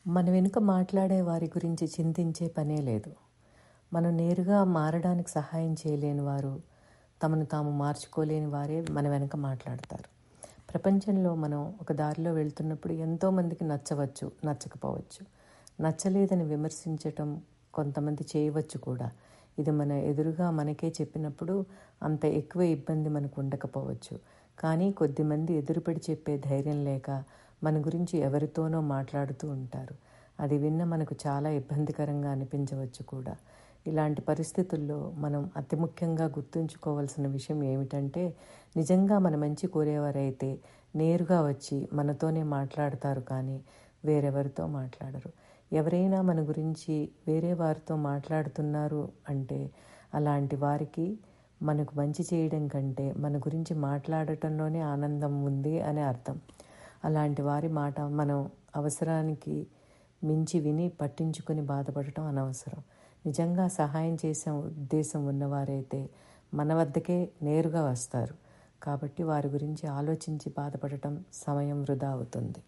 మన వెనుక మాట్లాడే వారి గురించి చింతించే పనే లేదు. మనం నేరుగా మారడానికి సహాయం చేయలేని వారు, తమను తాము మార్చుకోలేని వారే మన వెనుక మాట్లాడతారు. ప్రపంచంలో మనం ఒక దారిలో వెళ్తున్నప్పుడు ఎంతోమందికి నచ్చవచ్చు, నచ్చకపోవచ్చు. నచ్చలేదని విమర్శించటం కొంతమంది చేయవచ్చు కూడా. ఇది మన ఎదురుగా మనకే చెప్పినప్పుడు అంత ఎక్కువ ఇబ్బంది మనకు ఉండకపోవచ్చు. కానీ కొద్దిమంది ఎదురుపడి చెప్పే ధైర్యం లేక మన గురించి ఎవరితోనో మాట్లాడుతూ ఉంటారు. అది విన్న మనకు చాలా ఇబ్బందికరంగా అనిపించవచ్చు కూడా. ఇలాంటి పరిస్థితుల్లో మనం అతి ముఖ్యంగా గుర్తుంచుకోవాల్సిన విషయం ఏమిటంటే, నిజంగా మన మంచి కోరేవారైతే నేరుగా వచ్చి మనతోనే మాట్లాడతారు, కానీ వేరెవరితో మాట్లాడరు. ఎవరైనా మన గురించి వేరే వారితో మాట్లాడుతున్నారు అంటే అలాంటి వారికి మనకు మంచి చేయడం కంటే మన గురించి మాట్లాడటంలోనే ఆనందం ఉంది అని అర్థం. అలాంటి వారి మాట మనం అవసరానికి మించి విని పట్టించుకొని బాధపడటం అనవసరం. నిజంగా సహాయం చేసే ఉద్దేశం ఉన్నవారైతే మన వద్దకే నేరుగా వస్తారు. కాబట్టి వారి గురించి ఆలోచించి బాధపడటం సమయం వృధా అవుతుంది.